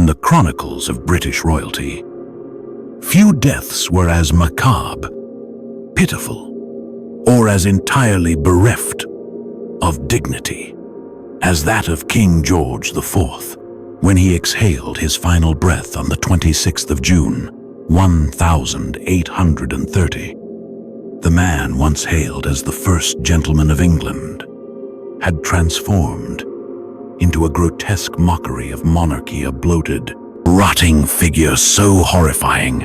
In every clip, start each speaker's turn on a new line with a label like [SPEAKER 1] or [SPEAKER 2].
[SPEAKER 1] the chronicles of British royalty. Few deaths were as macabre, pitiful, or as entirely bereft of dignity as that of King George IV, when he exhaled his final breath on the 26th of June, 1830. The man once hailed as the first gentleman of England had transformed into a grotesque mockery of monarchy, a bloated, rotting figure so horrifying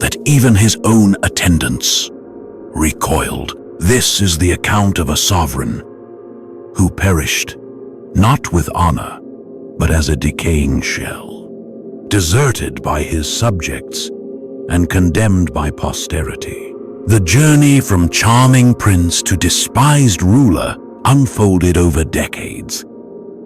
[SPEAKER 1] that even his own attendants recoiled. This is the account of a sovereign who perished not with honor, but as a decaying shell, deserted by his subjects and condemned by posterity. The journey from charming prince to despised ruler unfolded over decades,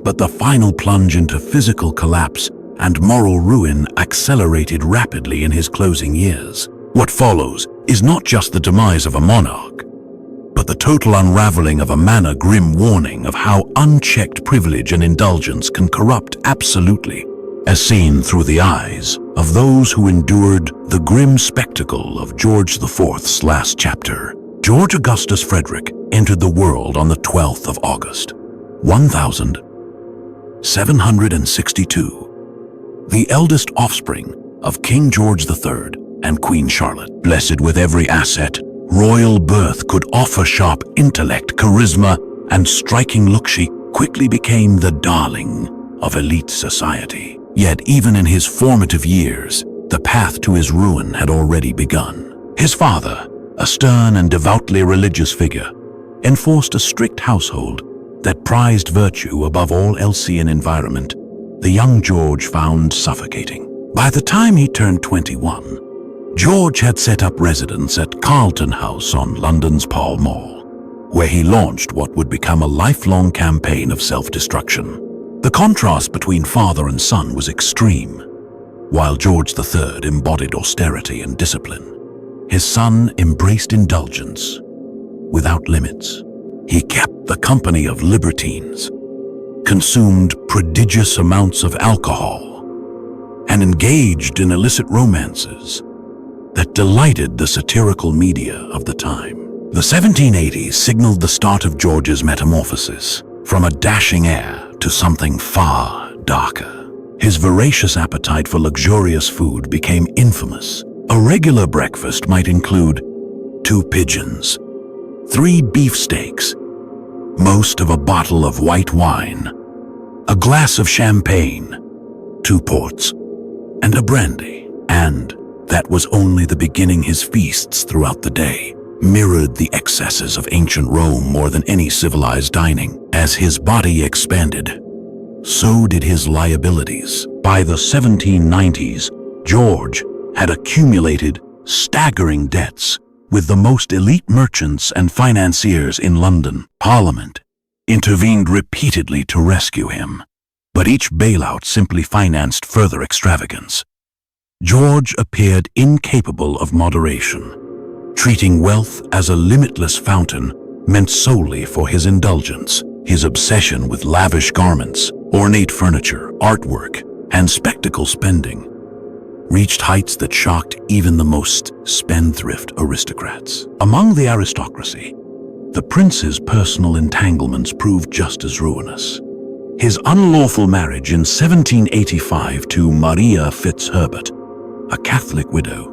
[SPEAKER 1] but the final plunge into physical collapse and moral ruin accelerated rapidly in his closing years. What follows is not just the demise of a monarch, but the total unraveling of a manner, grim warning of how unchecked privilege and indulgence can corrupt absolutely, as seen through the eyes of those who endured the grim spectacle of George IV's last chapter. George Augustus Frederick entered the world on the 12th of August, 1762, the eldest offspring of King George III and Queen Charlotte. Blessed with every asset royal birth could offer, sharp intellect, charisma, and striking look, she quickly became the darling of elite society. Yet even in his formative years, the path to his ruin had already begun. His father, a stern and devoutly religious figure, enforced a strict household that prized virtue above all else in environment the young George found suffocating. By the time he turned 21, George had set up residence at Carlton House on London's Pall Mall, where he launched what would become a lifelong campaign of self-destruction. The contrast between father and son was extreme. While George III embodied austerity and discipline, his son embraced indulgence without limits. He kept the company of libertines, consumed prodigious amounts of alcohol, and engaged in illicit romances that delighted the satirical media of the time. The 1780s signaled the start of George's metamorphosis, from a dashing heir to something far darker. His voracious appetite for luxurious food became infamous. A regular breakfast might include 2 pigeons, 3 beefsteaks, most of a bottle of white wine, a glass of champagne, 2 ports, and a brandy. And that was only the beginning. His feasts throughout the day mirrored the excesses of ancient Rome more than any civilized dining. As his body expanded, so did his liabilities. By the 1790s, George had accumulated staggering debts with the most elite merchants and financiers in London. Parliament intervened repeatedly to rescue him, but each bailout simply financed further extravagance. George appeared incapable of moderation, treating wealth as a limitless fountain meant solely for his indulgence. His obsession with lavish garments, ornate furniture, artwork, and spectacle spending reached heights that shocked even the most spendthrift aristocrats. Among the aristocracy, the prince's personal entanglements proved just as ruinous. His unlawful marriage in 1785 to Maria Fitzherbert, a Catholic widow,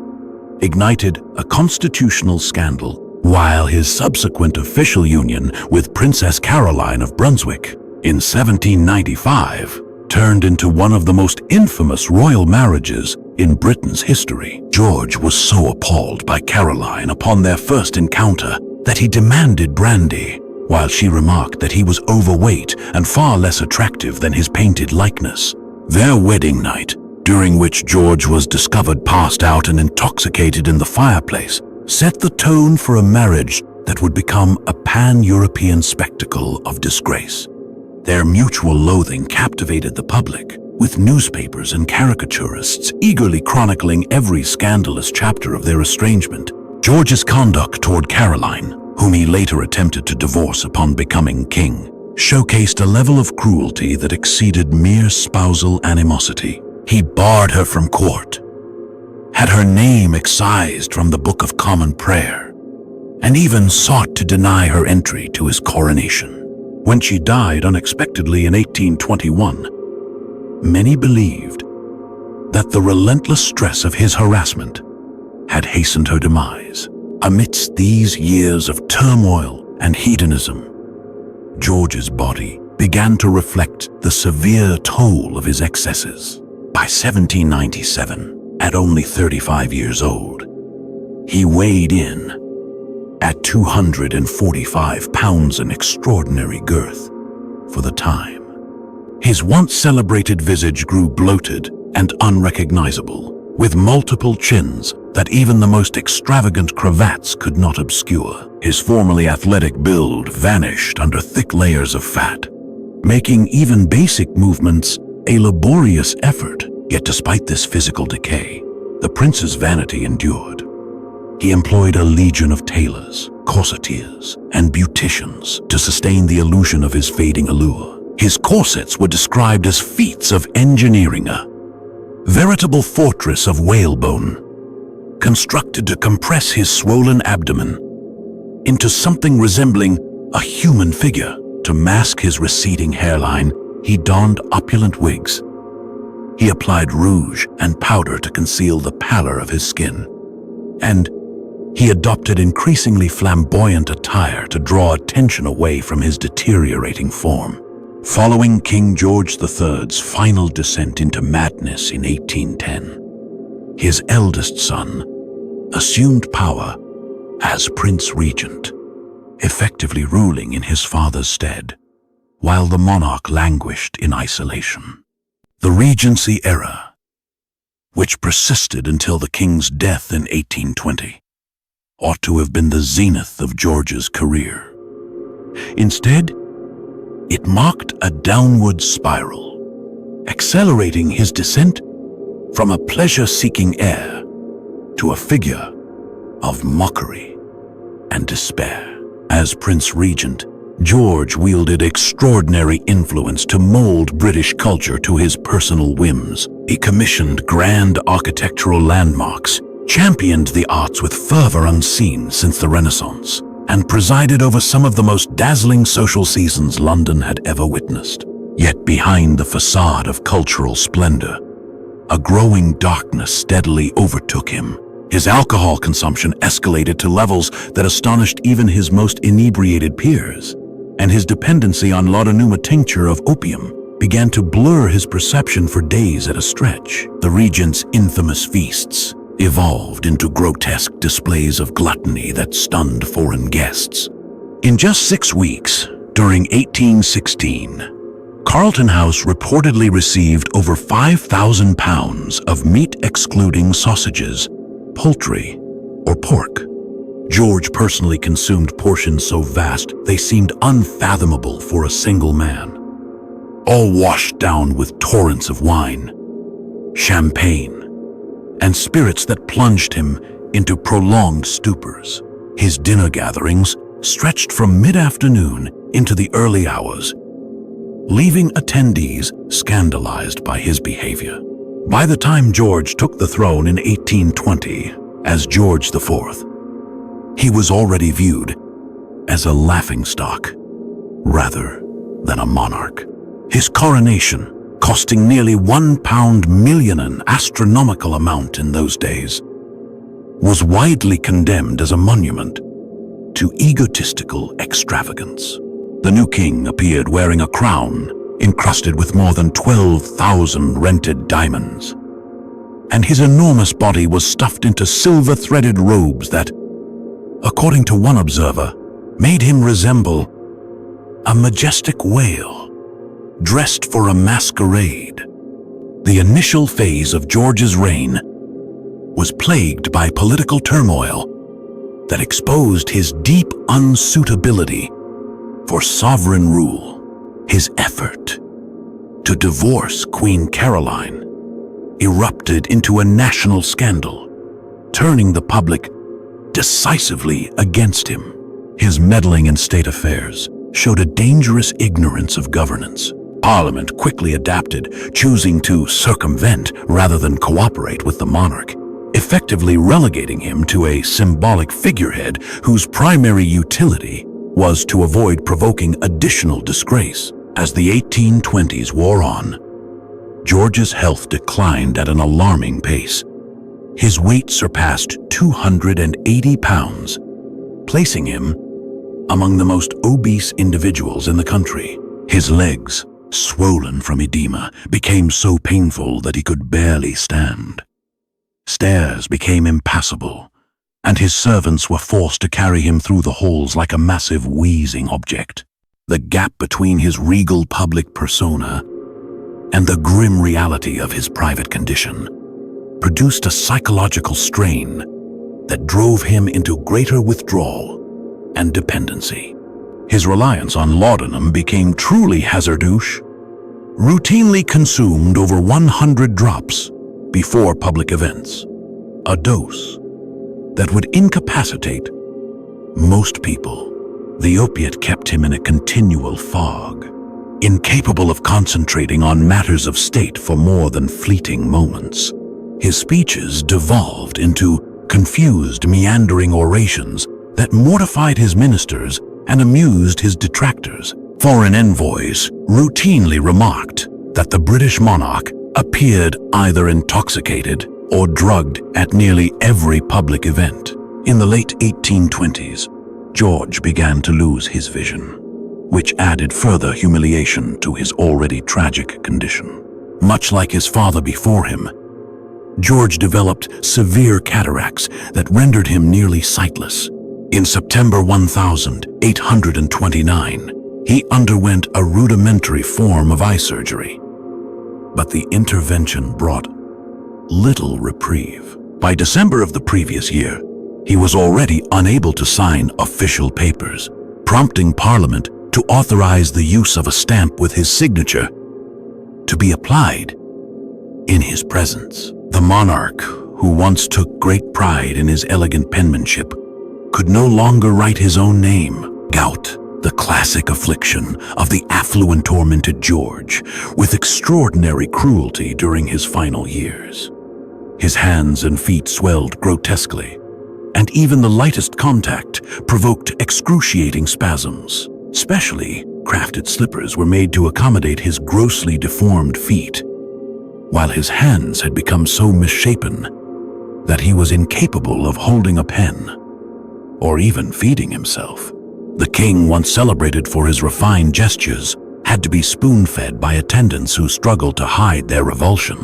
[SPEAKER 1] ignited a constitutional scandal, while his subsequent official union with Princess Caroline of Brunswick in 1795 turned into one of the most infamous royal marriages in Britain's history. George was so appalled by Caroline upon their first encounter that he demanded brandy, while she remarked that he was overweight and far less attractive than his painted likeness. Their wedding night, during which George was discovered passed out and intoxicated in the fireplace, set the tone for a marriage that would become a pan-European spectacle of disgrace. Their mutual loathing captivated the public, with newspapers and caricaturists eagerly chronicling every scandalous chapter of their estrangement. George's conduct toward Caroline, whom he later attempted to divorce upon becoming king, showcased a level of cruelty that exceeded mere spousal animosity. He barred her from court, had her name excised from the Book of Common Prayer, and even sought to deny her entry to his coronation. When she died unexpectedly in 1821, many believed that the relentless stress of his harassment had hastened her demise. Amidst these years of turmoil and hedonism, George's body began to reflect the severe toll of his excesses. By 1797, at only 35 years old, he weighed in at 245 pounds, an extraordinary girth for the time. His once celebrated visage grew bloated and unrecognizable, with multiple chins that even the most extravagant cravats could not obscure. His formerly athletic build vanished under thick layers of fat, making even basic movements a laborious effort. Yet despite this physical decay, the prince's vanity endured. He employed a legion of tailors, corsetiers, and beauticians to sustain the illusion of his fading allure. His corsets were described as feats of engineering, a veritable fortress of whalebone, constructed to compress his swollen abdomen into something resembling a human figure. To mask his receding hairline, he donned opulent wigs. He applied rouge and powder to conceal the pallor of his skin, and he adopted increasingly flamboyant attire to draw attention away from his deteriorating form. Following King George III's final descent into madness in 1810, his eldest son assumed power as Prince Regent, effectively ruling in his father's stead, while the monarch languished in isolation. The Regency era, which persisted until the king's death in 1820, ought to have been the zenith of George's career. Instead, it marked a downward spiral, accelerating his descent from a pleasure-seeking heir to a figure of mockery and despair. As Prince Regent, George wielded extraordinary influence to mold British culture to his personal whims. He commissioned grand architectural landmarks, championed the arts with fervor unseen since the Renaissance, and presided over some of the most dazzling social seasons London had ever witnessed. Yet behind the facade of cultural splendor, a growing darkness steadily overtook him. His alcohol consumption escalated to levels that astonished even his most inebriated peers, and his dependency on laudanum, a tincture of opium, began to blur his perception for days at a stretch. The regent's infamous feasts evolved into grotesque displays of gluttony that stunned foreign guests. In just 6 weeks, during 1816, Carlton House reportedly received over 5,000 pounds of meat-excluding sausages, poultry, or pork. George personally consumed portions so vast they seemed unfathomable for a single man, all washed down with torrents of wine, champagne, and spirits that plunged him into prolonged stupors. His dinner gatherings stretched from mid-afternoon into the early hours, leaving attendees scandalized by his behavior. By the time George took the throne in 1820 as George IV, he was already viewed as a laughingstock rather than a monarch. His coronation, costing nearly £1 million, an astronomical amount in those days, was widely condemned as a monument to egotistical extravagance. The new king appeared wearing a crown encrusted with more than 12,000 rented diamonds, and his enormous body was stuffed into silver-threaded robes that, according to one observer, made him resemble a majestic whale dressed for a masquerade. The initial phase of George's reign was plagued by political turmoil that exposed his deep unsuitability for sovereign rule. His effort to divorce Queen Caroline erupted into a national scandal, turning the public decisively against him. His meddling in state affairs showed a dangerous ignorance of governance. Parliament quickly adapted, choosing to circumvent rather than cooperate with the monarch, effectively relegating him to a symbolic figurehead whose primary utility was to avoid provoking additional disgrace. As the 1820s wore on, George's health declined at an alarming pace. His weight surpassed 280 pounds, placing him among the most obese individuals in the country. His legs, swollen from edema, became so painful that he could barely stand. Stairs became impassable, and his servants were forced to carry him through the halls like a massive wheezing object. The gap between his regal public persona and the grim reality of his private condition produced a psychological strain that drove him into greater withdrawal and dependency. His reliance on laudanum became truly hazardous, routinely consumed over 100 drops before public events, a dose that would incapacitate most people. The opiate kept him in a continual fog, incapable of concentrating on matters of state for more than fleeting moments. His speeches devolved into confused, meandering orations that mortified his ministers and amused his detractors. Foreign envoys routinely remarked that the British monarch appeared either intoxicated or drugged at nearly every public event. In the late 1820s, George began to lose his vision, which added further humiliation to his already tragic condition. Much like his father before him, George developed severe cataracts that rendered him nearly sightless. In September 1829, he underwent a rudimentary form of eye surgery, but the intervention brought little reprieve. By December of the previous year, he was already unable to sign official papers, prompting Parliament to authorize the use of a stamp with his signature to be applied in his presence. The monarch, who once took great pride in his elegant penmanship, could no longer write his own name. Gout, the classic affliction of the affluent tormented George, with extraordinary cruelty during his final years. His hands and feet swelled grotesquely, and even the lightest contact provoked excruciating spasms. Specially crafted slippers were made to accommodate his grossly deformed feet, while his hands had become so misshapen that he was incapable of holding a pen or even feeding himself. The king, once celebrated for his refined gestures, had to be spoon-fed by attendants who struggled to hide their revulsion.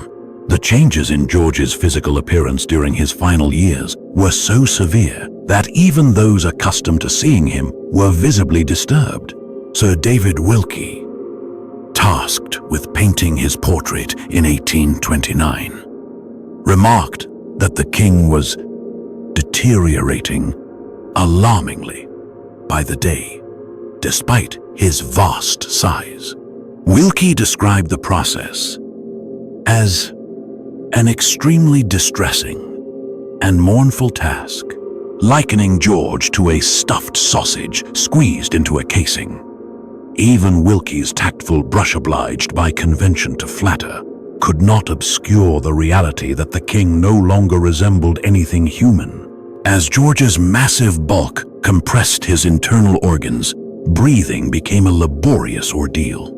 [SPEAKER 1] The changes in George's physical appearance during his final years were so severe that even those accustomed to seeing him were visibly disturbed. Sir David Wilkie, tasked with painting his portrait in 1829, remarked that the king was deteriorating alarmingly by the day, despite his vast size. Wilkie described the process as an extremely distressing and mournful task, likening George to a stuffed sausage squeezed into a casing. Even Wilkie's tactful brush, obliged by convention to flatter, could not obscure the reality that the king no longer resembled anything human. As George's massive bulk compressed his internal organs, breathing became a laborious ordeal.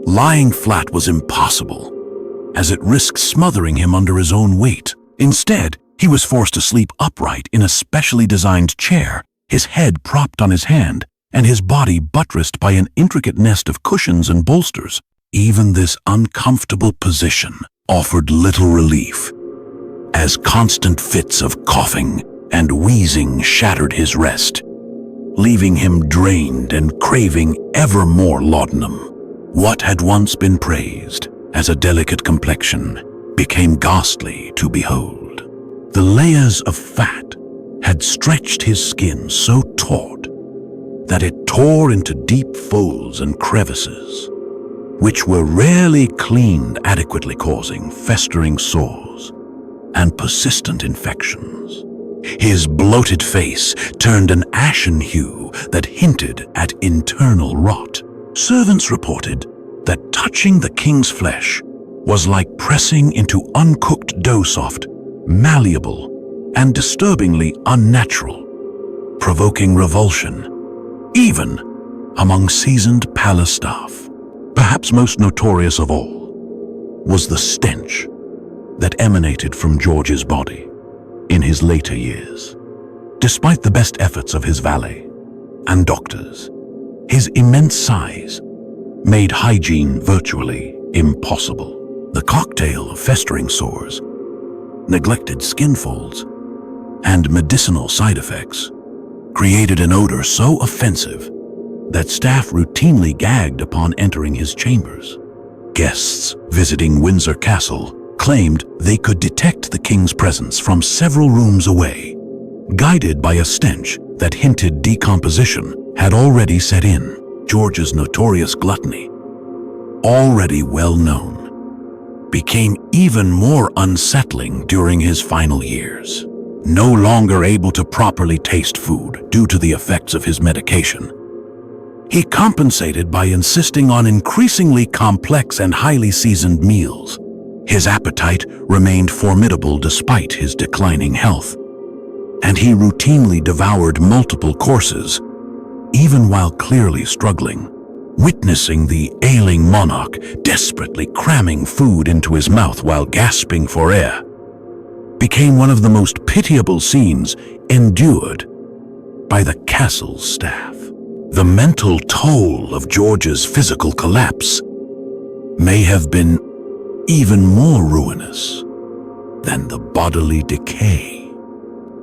[SPEAKER 1] Lying flat was impossible, as it risked smothering him under his own weight. Instead, he was forced to sleep upright in a specially designed chair, his head propped on his hand, and his body buttressed by an intricate nest of cushions and bolsters. Even this uncomfortable position offered little relief, as constant fits of coughing and wheezing shattered his rest, leaving him drained and craving ever more laudanum. What had once been praised as a delicate complexion became ghastly to behold. The layers of fat had stretched his skin so taut that it tore into deep folds and crevices, which were rarely cleaned adequately, causing festering sores and persistent infections. His bloated face turned an ashen hue that hinted at internal rot. Servants reported that touching the king's flesh was like pressing into uncooked dough, soft, malleable, and disturbingly unnatural, provoking revulsion, even among seasoned palace staff. Perhaps most notorious of all was the stench that emanated from George's body in his later years. Despite the best efforts of his valet and doctors, his immense size made hygiene virtually impossible. The cocktail of festering sores, neglected skin folds, and medicinal side effects created an odor so offensive that staff routinely gagged upon entering his chambers. Guests visiting Windsor Castle claimed they could detect the king's presence from several rooms away, guided by a stench that hinted decomposition had already set in. George's notorious gluttony, already well known, became even more unsettling during his final years. No longer able to properly taste food due to the effects of his medication, he compensated by insisting on increasingly complex and highly seasoned meals. His appetite remained formidable despite his declining health, and he routinely devoured multiple courses, even while clearly struggling. Witnessing the ailing monarch desperately cramming food into his mouth while gasping for air became one of the most pitiable scenes endured by the castle's staff. The mental toll of George's physical collapse may have been even more ruinous than the bodily decay.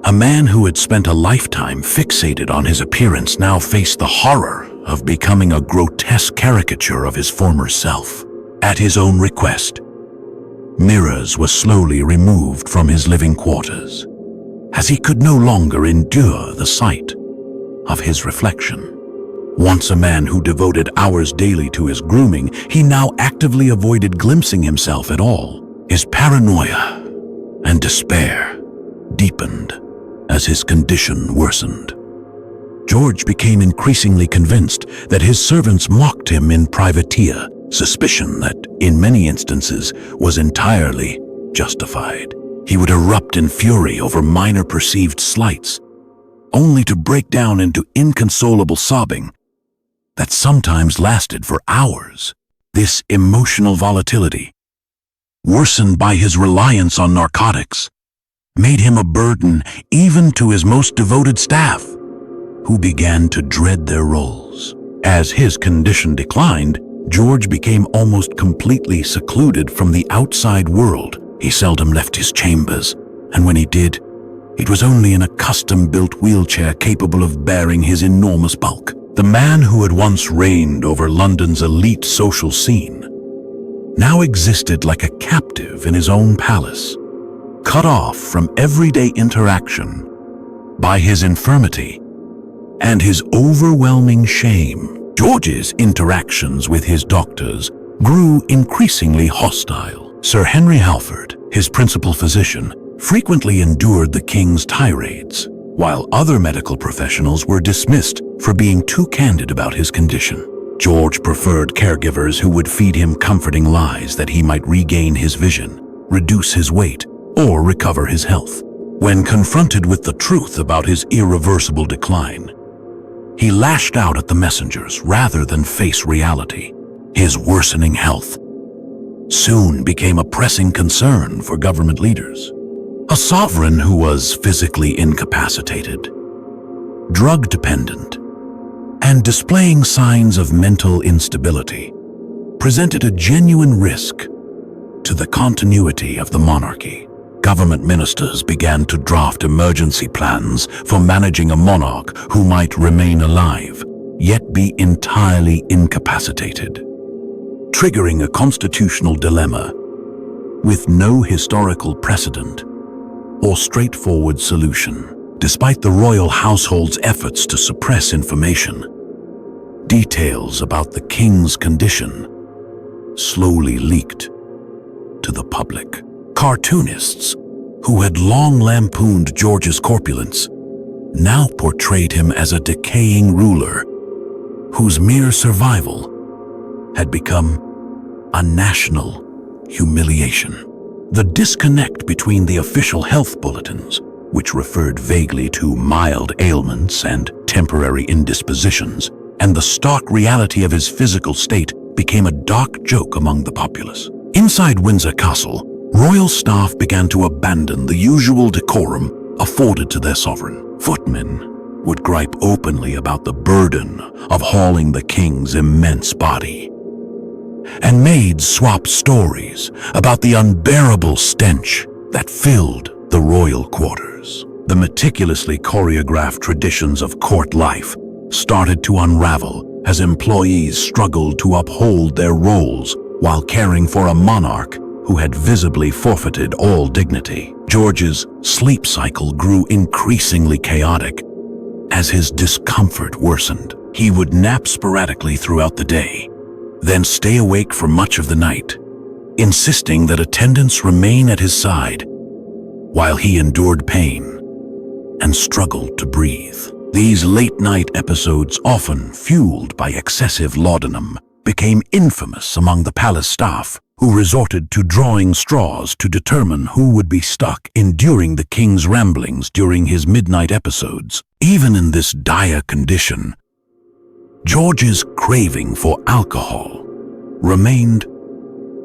[SPEAKER 1] A man who had spent a lifetime fixated on his appearance now faced the horror of becoming a grotesque caricature of his former self. At his own request, mirrors were slowly removed from his living quarters, as he could no longer endure the sight of his reflection. Once a man who devoted hours daily to his grooming, he now actively avoided glimpsing himself at all. His paranoia and despair deepened as his condition worsened. George became increasingly convinced that his servants mocked him in privateer, suspicion that, in many instances, was entirely justified. He would erupt in fury over minor perceived slights, only to break down into inconsolable sobbing that sometimes lasted for hours. This emotional volatility, worsened by his reliance on narcotics, made him a burden even to his most devoted staff, who began to dread their roles. As his condition declined, George became almost completely secluded from the outside world. He seldom left his chambers, and when he did, it was only in a custom-built wheelchair capable of bearing his enormous bulk. The man who had once reigned over London's elite social scene now existed like a captive in his own palace, cut off from everyday interaction by his infirmity and his overwhelming shame. George's interactions with his doctors grew increasingly hostile. Sir Henry Halford, his principal physician, frequently endured the king's tirades, while other medical professionals were dismissed for being too candid about his condition. George preferred caregivers who would feed him comforting lies that he might regain his vision, reduce his weight, or recover his health. When confronted with the truth about his irreversible decline, he lashed out at the messengers rather than face reality. His worsening health soon became a pressing concern for government leaders. A sovereign who was physically incapacitated, drug-dependent, and displaying signs of mental instability presented a genuine risk to the continuity of the monarchy. Government ministers began to draft emergency plans for managing a monarch who might remain alive, yet be entirely incapacitated, triggering a constitutional dilemma with no historical precedent or straightforward solution. Despite the royal household's efforts to suppress information, details about the king's condition slowly leaked to the public. Cartoonists, who had long lampooned George's corpulence, now portrayed him as a decaying ruler whose mere survival had become a national humiliation. The disconnect between the official health bulletins, which referred vaguely to mild ailments and temporary indispositions, and the stark reality of his physical state became a dark joke among the populace. Inside Windsor Castle, royal staff began to abandon the usual decorum afforded to their sovereign. Footmen would gripe openly about the burden of hauling the king's immense body, and maids swapped stories about the unbearable stench that filled the royal quarters. The meticulously choreographed traditions of court life started to unravel as employees struggled to uphold their roles while caring for a monarch who had visibly forfeited all dignity. George's sleep cycle grew increasingly chaotic as his discomfort worsened. He would nap sporadically throughout the day, then stay awake for much of the night, insisting that attendants remain at his side while he endured pain and struggled to breathe. These late-night episodes, often fueled by excessive laudanum, became infamous among the palace staff, who resorted to drawing straws to determine who would be stuck enduring the king's ramblings during his midnight episodes. Even in this dire condition, George's craving for alcohol remained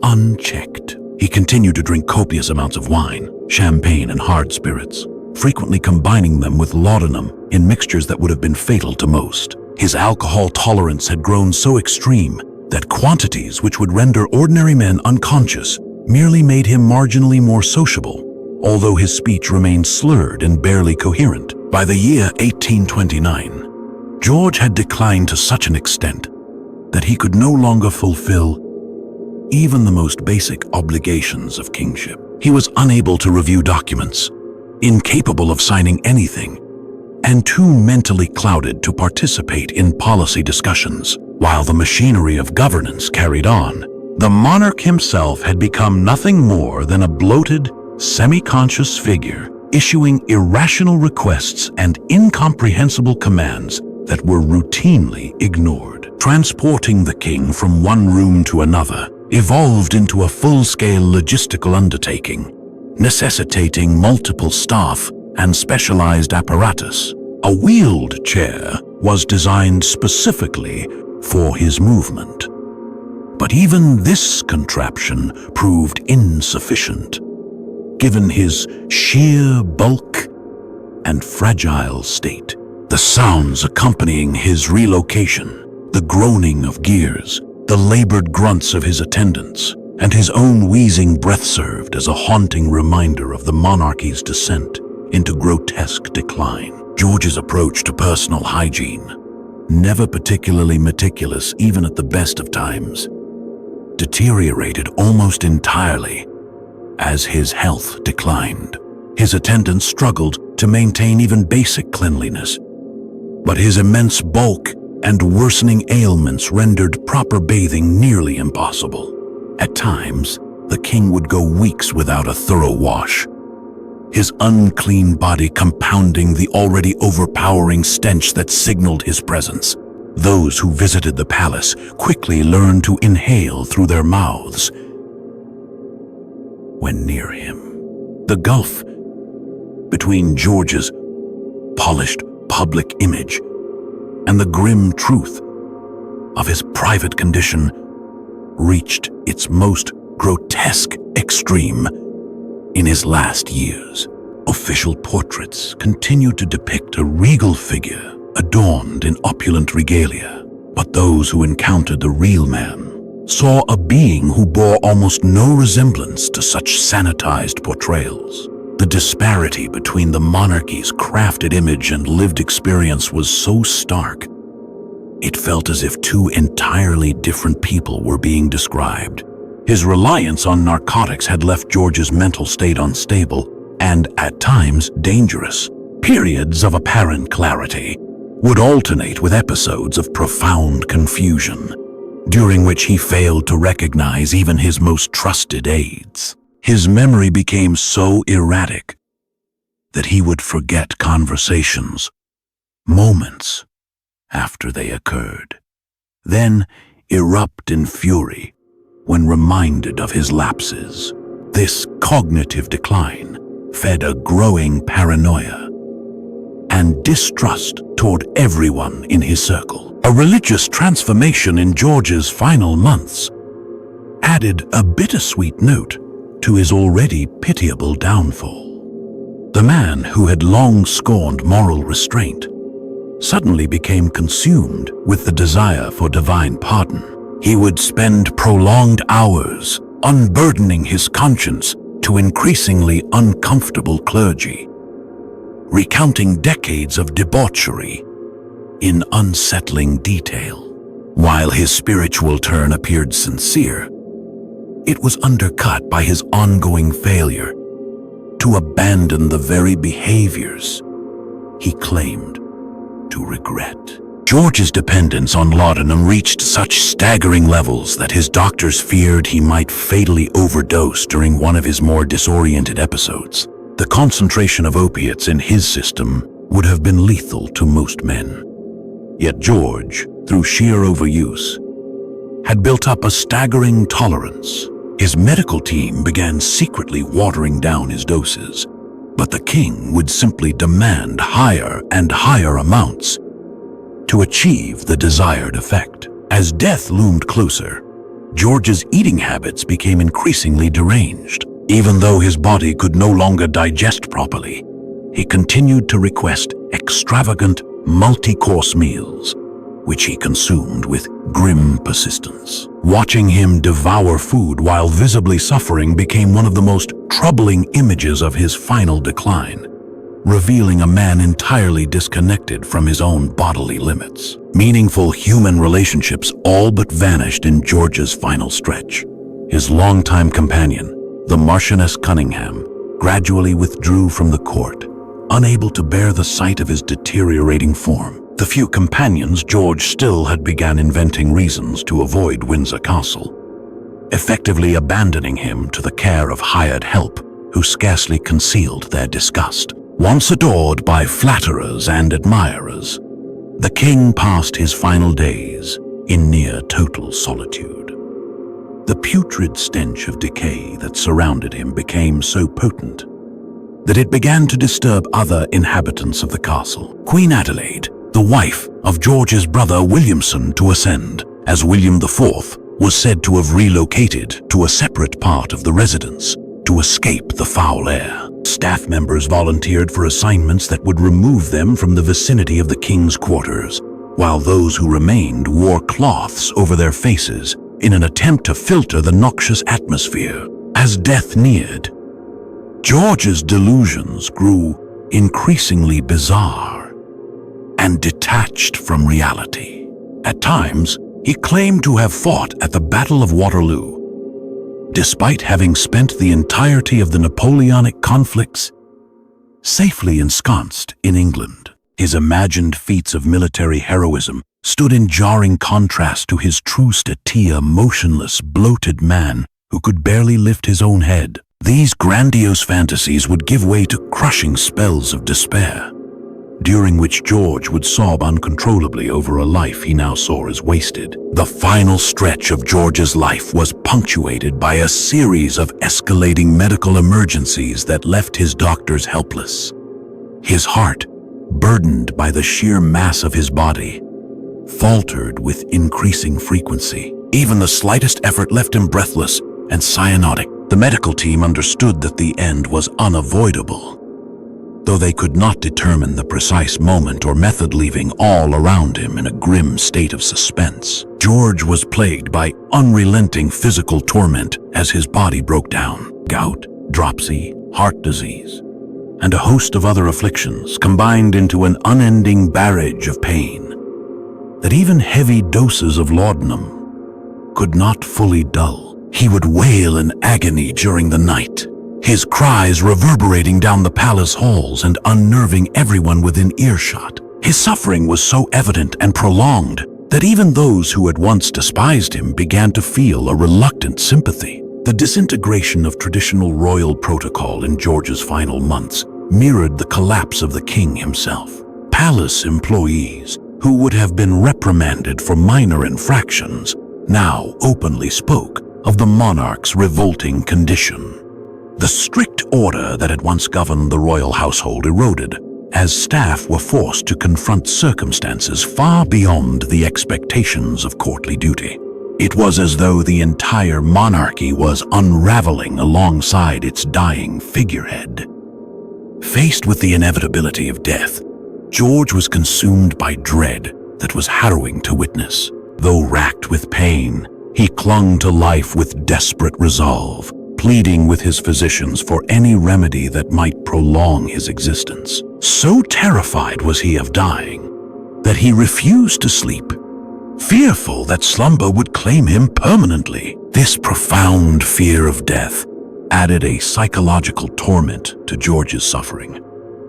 [SPEAKER 1] unchecked. He continued to drink copious amounts of wine, champagne, and hard spirits, frequently combining them with laudanum in mixtures that would have been fatal to most. His alcohol tolerance had grown so extreme that quantities which would render ordinary men unconscious merely made him marginally more sociable, although his speech remained slurred and barely coherent. By the year 1829, George had declined to such an extent that he could no longer fulfill even the most basic obligations of kingship. He was unable to review documents, incapable of signing anything, and too mentally clouded to participate in policy discussions. While the machinery of governance carried on, the monarch himself had become nothing more than a bloated, semi-conscious figure, issuing irrational requests and incomprehensible commands that were routinely ignored. Transporting the king from one room to another evolved into a full-scale logistical undertaking, necessitating multiple staff and specialized apparatus. A wheeled chair was designed specifically for his movement. But even this contraption proved insufficient, given his sheer bulk and fragile state. The sounds accompanying his relocation, the groaning of gears, the labored grunts of his attendants, and his own wheezing breath served as a haunting reminder of the monarchy's descent into grotesque decline. George's approach to personal hygiene, never particularly meticulous even at the best of times, deteriorated almost entirely as his health declined. His attendants struggled to maintain even basic cleanliness, but his immense bulk and worsening ailments rendered proper bathing nearly impossible. At times, the king would go weeks without a thorough wash, his unclean body compounding the already overpowering stench that signaled his presence. Those who visited the palace quickly learned to inhale through their mouths when near him. The gulf between George's polished public image and the grim truth of his private condition reached its most grotesque extreme in his last years. Official portraits continued to depict a regal figure adorned in opulent regalia, but those who encountered the real man saw a being who bore almost no resemblance to such sanitized portrayals. The disparity between the monarchy's crafted image and lived experience was so stark, it felt as if two entirely different people were being described. His reliance on narcotics had left George's mental state unstable and, at times, dangerous. Periods of apparent clarity would alternate with episodes of profound confusion, during which he failed to recognize even his most trusted aides. His memory became so erratic that he would forget conversations moments after they occurred, then erupt in fury when reminded of his lapses. This cognitive decline fed a growing paranoia and distrust toward everyone in his circle. A religious transformation in George's final months added a bittersweet note to his already pitiable downfall. The man who had long scorned moral restraint suddenly became consumed with the desire for divine pardon. He would spend prolonged hours unburdening his conscience to increasingly uncomfortable clergy, recounting decades of debauchery in unsettling detail. While his spiritual turn appeared sincere, it was undercut by his ongoing failure to abandon the very behaviors he claimed to regret. George's dependence on laudanum reached such staggering levels that his doctors feared he might fatally overdose during one of his more disoriented episodes. The concentration of opiates in his system would have been lethal to most men. Yet George, through sheer overuse, had built up a staggering tolerance. His medical team began secretly watering down his doses, but the king would simply demand higher and higher amounts to achieve the desired effect. As death loomed closer, George's eating habits became increasingly deranged. Even though his body could no longer digest properly, he continued to request extravagant, multi-course meals, which he consumed with grim persistence. Watching him devour food while visibly suffering became one of the most troubling images of his final decline, revealing a man entirely disconnected from his own bodily limits. Meaningful human relationships all but vanished in George's final stretch. His longtime companion, the Marchioness Cunningham, gradually withdrew from the court, unable to bear the sight of his deteriorating form. The few companions George still had began inventing reasons to avoid Windsor Castle, effectively abandoning him to the care of hired help who scarcely concealed their disgust. Once adored by flatterers and admirers, the king passed his final days in near total solitude. The putrid stench of decay that surrounded him became so potent that it began to disturb other inhabitants of the castle. Queen Adelaide, the wife of George's brother Williamson, to ascend, as William IV was said to have relocated to a separate part of the residence to escape the foul air. Staff members volunteered for assignments that would remove them from the vicinity of the king's quarters, while those who remained wore cloths over their faces in an attempt to filter the noxious atmosphere. As death neared, George's delusions grew increasingly bizarre and detached from reality. At times, he claimed to have fought at the Battle of Waterloo, despite having spent the entirety of the Napoleonic conflicts safely ensconced in England. His imagined feats of military heroism stood in jarring contrast to his true state, a motionless, bloated man who could barely lift his own head. These grandiose fantasies would give way to crushing spells of despair, during which George would sob uncontrollably over a life he now saw as wasted. The final stretch of George's life was punctuated by a series of escalating medical emergencies that left his doctors helpless. His heart, burdened by the sheer mass of his body, faltered with increasing frequency. Even the slightest effort left him breathless and cyanotic. The medical team understood that the end was unavoidable, though they could not determine the precise moment or method, leaving all around him in a grim state of suspense. George was plagued by unrelenting physical torment as his body broke down. Gout, dropsy, heart disease, and a host of other afflictions combined into an unending barrage of pain that even heavy doses of laudanum could not fully dull. He would wail in agony during the night, his cries reverberating down the palace halls and unnerving everyone within earshot. His suffering was so evident and prolonged that even those who had once despised him began to feel a reluctant sympathy. The disintegration of traditional royal protocol in George's final months mirrored the collapse of the king himself. Palace employees, who would have been reprimanded for minor infractions, now openly spoke of the monarch's revolting condition. The strict order that had once governed the royal household eroded, as staff were forced to confront circumstances far beyond the expectations of courtly duty. It was as though the entire monarchy was unraveling alongside its dying figurehead. Faced with the inevitability of death, George was consumed by dread that was harrowing to witness. Though racked with pain, he clung to life with desperate resolve, pleading with his physicians for any remedy that might prolong his existence. So terrified was he of dying that he refused to sleep, fearful that slumber would claim him permanently. This profound fear of death added a psychological torment to George's suffering,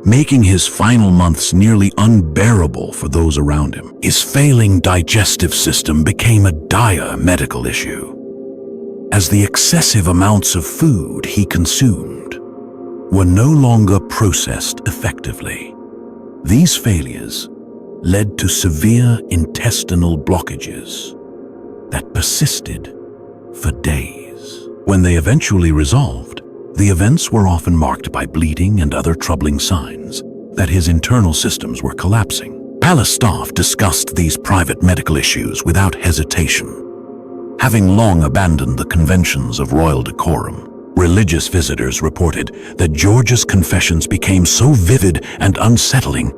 [SPEAKER 1] making his final months nearly unbearable for those around him. His failing digestive system became a dire medical issue, as the excessive amounts of food he consumed were no longer processed effectively. These failures led to severe intestinal blockages that persisted for days. When they eventually resolved, the events were often marked by bleeding and other troubling signs that his internal systems were collapsing. Palace staff discussed these private medical issues without hesitation. Having long abandoned the conventions of royal decorum, religious visitors reported that George's confessions became so vivid and unsettling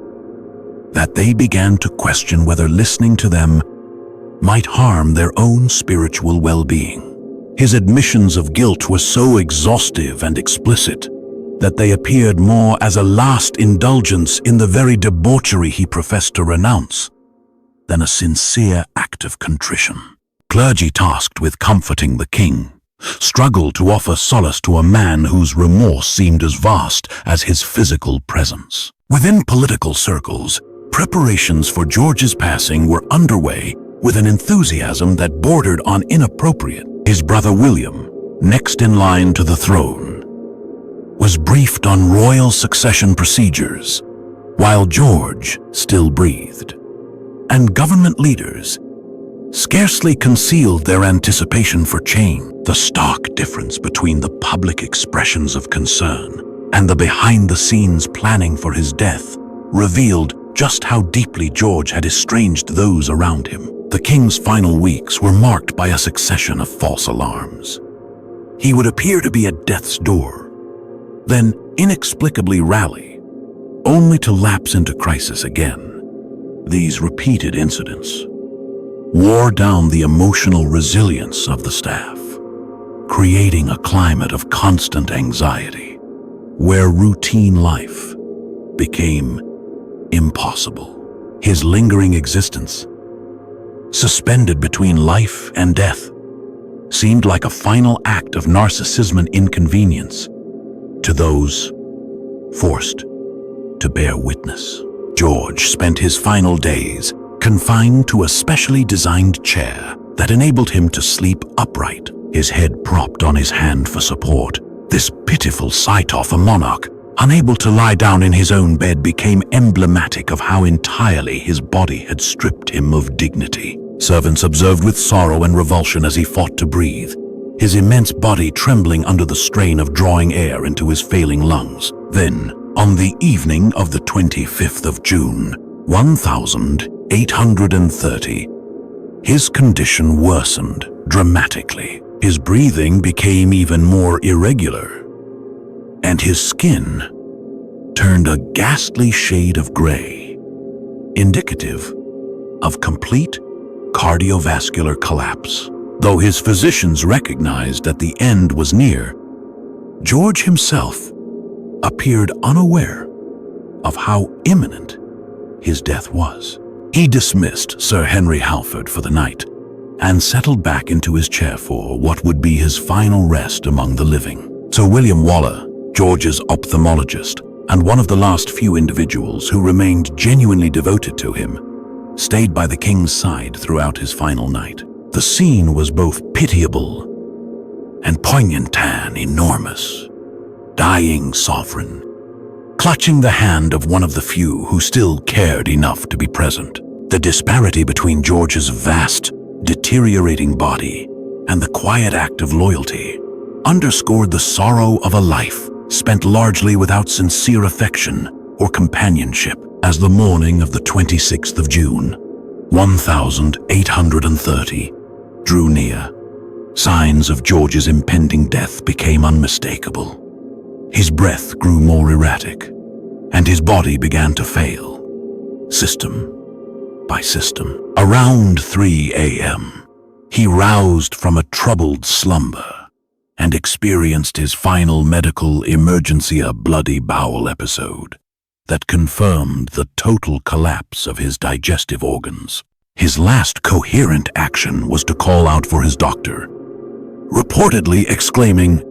[SPEAKER 1] that they began to question whether listening to them might harm their own spiritual well-being. His admissions of guilt were so exhaustive and explicit that they appeared more as a last indulgence in the very debauchery he professed to renounce than a sincere act of contrition. Clergy tasked with comforting the king struggled to offer solace to a man whose remorse seemed as vast as his physical presence. Within political circles, preparations for George's passing were underway with an enthusiasm that bordered on inappropriate. His brother William, next in line to the throne, was briefed on royal succession procedures while George still breathed, and government leaders scarcely concealed their anticipation for change. The stark difference between the public expressions of concern and the behind-the-scenes planning for his death revealed just how deeply George had estranged those around him. The king's final weeks were marked by a succession of false alarms. He would appear to be at death's door, then inexplicably rally, only to lapse into crisis again. These repeated incidents wore down the emotional resilience of the staff, creating a climate of constant anxiety, where routine life became impossible. His lingering existence, suspended between life and death, seemed like a final act of narcissism and inconvenience to those forced to bear witness. George spent his final days confined to a specially designed chair that enabled him to sleep upright, his head propped on his hand for support. This pitiful sight of a monarch unable to lie down in his own bed became emblematic of how entirely his body had stripped him of dignity. Servants observed with sorrow and revulsion as he fought to breathe, his immense body trembling under the strain of drawing air into his failing lungs. Then, on the evening of the 25th of June, 1830, his condition worsened dramatically. His breathing became even more irregular, and his skin turned a ghastly shade of gray, indicative of complete cardiovascular collapse. Though his physicians recognized that the end was near, George himself appeared unaware of how imminent his death was. He dismissed Sir Henry Halford for the night and settled back into his chair for what would be his final rest among the living. Sir William Waller, George's ophthalmologist, and one of the last few individuals who remained genuinely devoted to him, stayed by the king's side throughout his final night. The scene was both pitiable and poignant and enormous. Dying sovereign, clutching the hand of one of the few who still cared enough to be present. The disparity between George's vast, deteriorating body and the quiet act of loyalty underscored the sorrow of a life spent largely without sincere affection or companionship. As the morning of the 26th of June, 1830, drew near, signs of George's impending death became unmistakable. His breath grew more erratic, and his body began to fail, system by system. Around 3 a.m., he roused from a troubled slumber and experienced his final medical emergency, a bloody bowel episode that confirmed the total collapse of his digestive organs. His last coherent action was to call out for his doctor, reportedly exclaiming,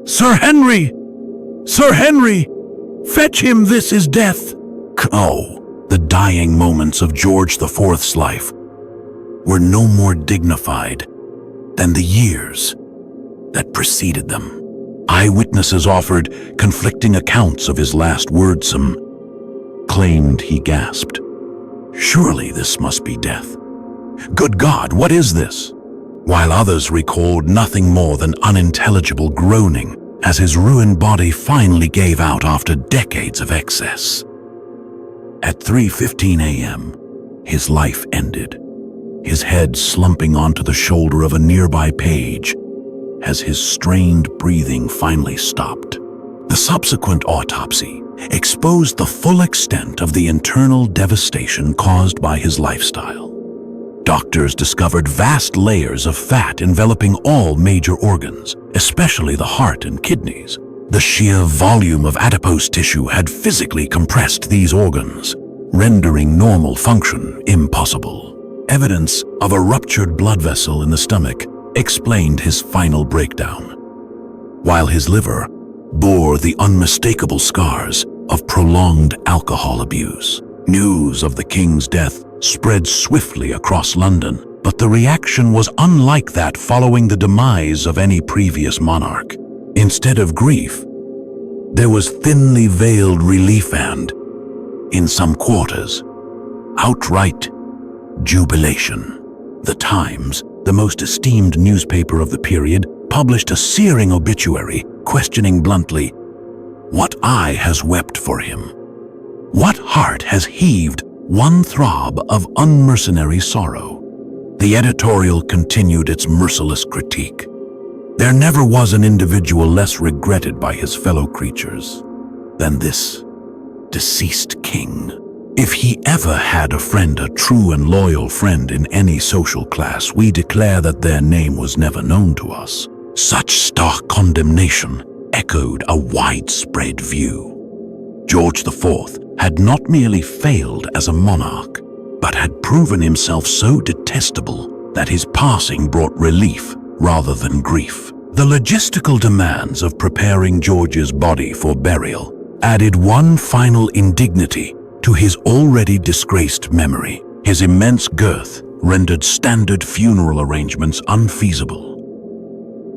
[SPEAKER 1] "Sir Henry! Sir Henry! Fetch him, this is death!" Oh, the dying moments of George IV's life were no more dignified than the years that preceded them. Eyewitnesses offered conflicting accounts of his last words. Some claimed he gasped, "Surely this must be death. Good God, what is this?" While others recalled nothing more than unintelligible groaning as his ruined body finally gave out after decades of excess. At 3:15 a.m., his life ended, his head slumping onto the shoulder of a nearby page as his strained breathing finally stopped. The subsequent autopsy exposed the full extent of the internal devastation caused by his lifestyle. Doctors discovered vast layers of fat enveloping all major organs, especially the heart and kidneys. The sheer volume of adipose tissue had physically compressed these organs, rendering normal function impossible. Evidence of a ruptured blood vessel in the stomach explained his final breakdown, while his liver bore the unmistakable scars of prolonged alcohol abuse. News of the king's death spread swiftly across London, but the reaction was unlike that following the demise of any previous monarch. Instead of grief, there was thinly veiled relief and, in some quarters, outright jubilation. The Times, the most esteemed newspaper of the period, published a searing obituary questioning bluntly, "What eye has wept for him? What heart has heaved one throb of unmercenary sorrow?" The editorial continued its merciless critique. There never was an individual less regretted by his fellow creatures than this deceased king. If he ever had a friend, a true and loyal friend in any social class, we declare that their name was never known to us. Such stark condemnation echoed a widespread view. George IV had not merely failed as a monarch, but had proven himself so detestable that his passing brought relief rather than grief. The logistical demands of preparing George's body for burial added one final indignity to his already disgraced memory. His immense girth rendered standard funeral arrangements unfeasible,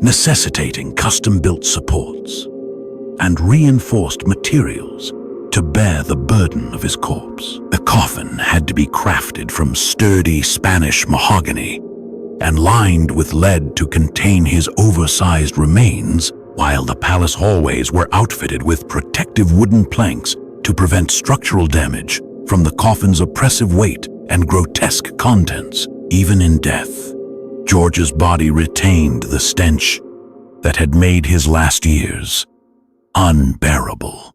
[SPEAKER 1] necessitating custom-built supports and reinforced materials to bear the burden of his corpse. The coffin had to be crafted from sturdy Spanish mahogany and lined with lead to contain his oversized remains, while the palace hallways were outfitted with protective wooden planks to prevent structural damage from the coffin's oppressive weight and grotesque contents. Even in death, George's body retained the stench that had made his last years unbearable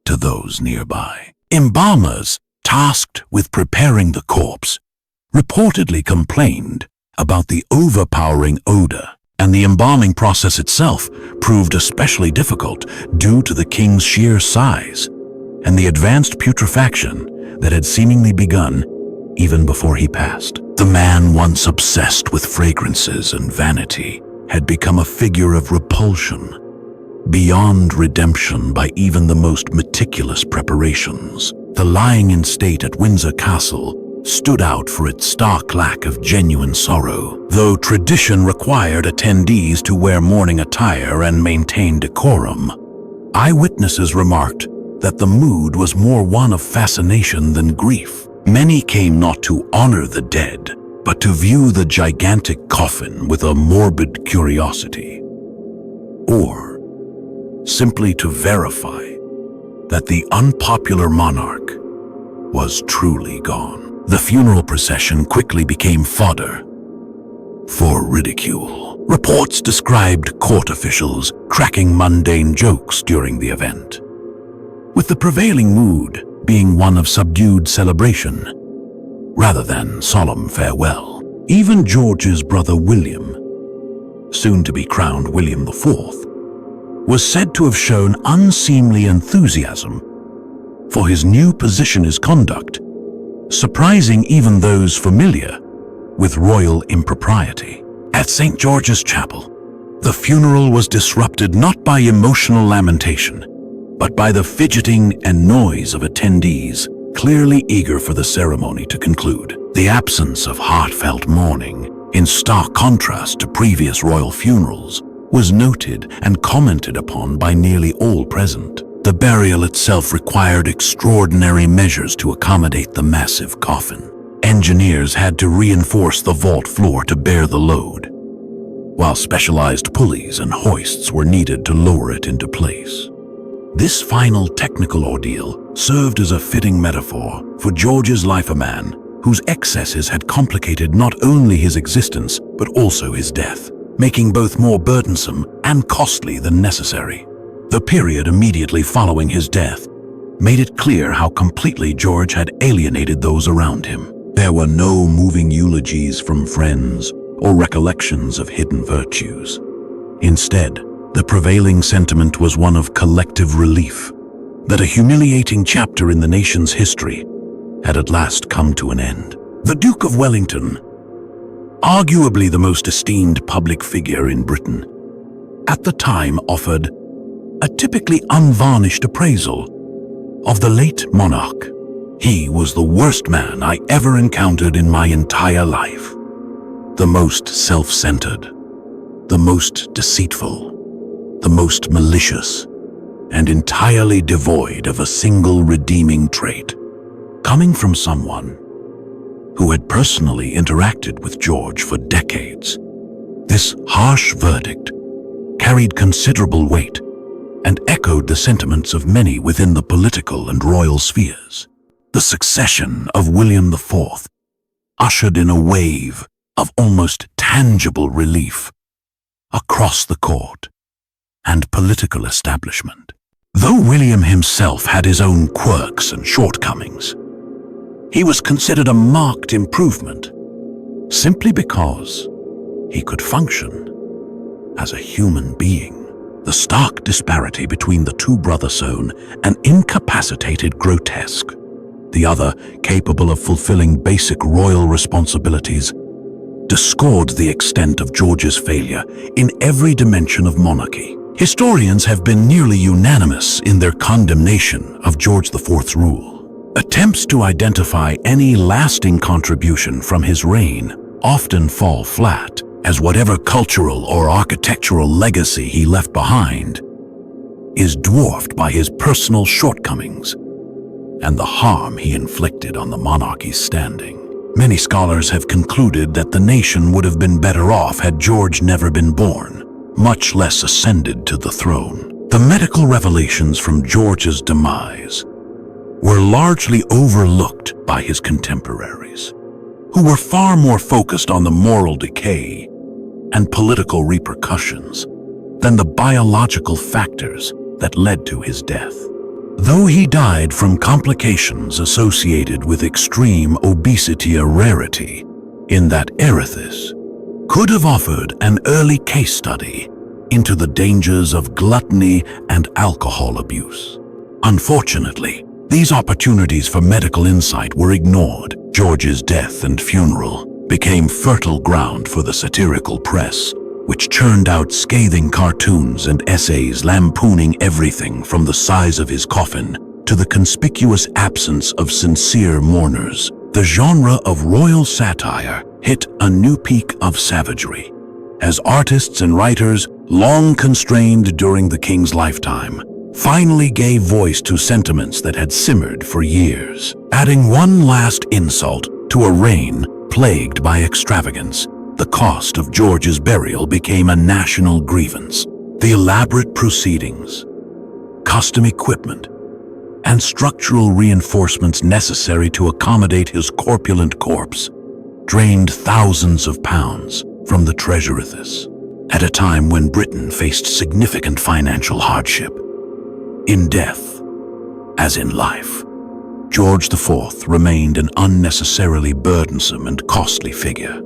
[SPEAKER 1] to those nearby. Embalmers tasked with preparing the corpse reportedly complained about the overpowering odor, and the embalming process itself proved especially difficult due to the king's sheer size and the advanced putrefaction that had seemingly begun even before he passed. The man once obsessed with fragrances and vanity had become a figure of repulsion, beyond redemption by even the most meticulous preparations. The lying in state at Windsor Castle stood out for its stark lack of genuine sorrow. Though tradition required attendees to wear mourning attire and maintain decorum, eyewitnesses remarked that the mood was more one of fascination than grief. Many came not to honor the dead, but to view the gigantic coffin with a morbid curiosity, or simply to verify that the unpopular monarch was truly gone. The funeral procession quickly became fodder for ridicule. Reports described court officials cracking mundane jokes during the event, with the prevailing mood being one of subdued celebration rather than solemn farewell. Even George's brother William, soon to be crowned William IV, was said to have shown unseemly enthusiasm for his new position as conduct, surprising even those familiar with royal impropriety. At St. George's Chapel, the funeral was disrupted not by emotional lamentation, but by the fidgeting and noise of attendees, clearly eager for the ceremony to conclude. The absence of heartfelt mourning, in stark contrast to previous royal funerals, was noted and commented upon by nearly all present. The burial itself required extraordinary measures to accommodate the massive coffin. Engineers had to reinforce the vault floor to bear the load, while specialized pulleys and hoists were needed to lower it into place. This final technical ordeal served as a fitting metaphor for George's life, a man whose excesses had complicated not only his existence but also his death, making both more burdensome and costly than necessary. The period immediately following his death made it clear how completely George had alienated those around him. There were no moving eulogies from friends or recollections of hidden virtues. Instead, the prevailing sentiment was one of collective relief that a humiliating chapter in the nation's history had at last come to an end. The Duke of Wellington, arguably the most esteemed public figure in Britain, at the time offered a typically unvarnished appraisal of the late monarch. He was the worst man I ever encountered in my entire life. The most self-centered, the most deceitful, the most malicious, and entirely devoid of a single redeeming trait. Coming from someone who had personally interacted with George for decades, this harsh verdict carried considerable weight and echoed the sentiments of many within the political and royal spheres. The succession of William IV ushered in a wave of almost tangible relief across the court and political establishment. Though William himself had his own quirks and shortcomings, he was considered a marked improvement simply because he could function as a human being. The stark disparity between the two brothers shown an incapacitated grotesque, the other capable of fulfilling basic royal responsibilities, discoursed the extent of George's failure in every dimension of monarchy. Historians have been nearly unanimous in their condemnation of George IV's rule. Attempts to identify any lasting contribution from his reign often fall flat, as whatever cultural or architectural legacy he left behind is dwarfed by his personal shortcomings and the harm he inflicted on the monarchy's standing. Many scholars have concluded that the nation would have been better off had George never been born, much less ascended to the throne. The medical revelations from George's demise were largely overlooked by his contemporaries, who were far more focused on the moral decay and political repercussions than the biological factors that led to his death. Though he died from complications associated with extreme obesity, a rarity in that Erithus could have offered an early case study into the dangers of gluttony and alcohol abuse. Unfortunately, these opportunities for medical insight were ignored. George's death and funeral became fertile ground for the satirical press, which churned out scathing cartoons and essays lampooning everything from the size of his coffin to the conspicuous absence of sincere mourners. The genre of royal satire hit a new peak of savagery, as artists and writers, long constrained during the king's lifetime, finally gave voice to sentiments that had simmered for years, adding one last insult to a reign Plagued by extravagance, the cost of George's burial became a national grievance. The elaborate proceedings, custom equipment, and structural reinforcements necessary to accommodate his corpulent corpse drained thousands of pounds from the treasuries at a time when Britain faced significant financial hardship. In death, as in life, George IV remained an unnecessarily burdensome and costly figure.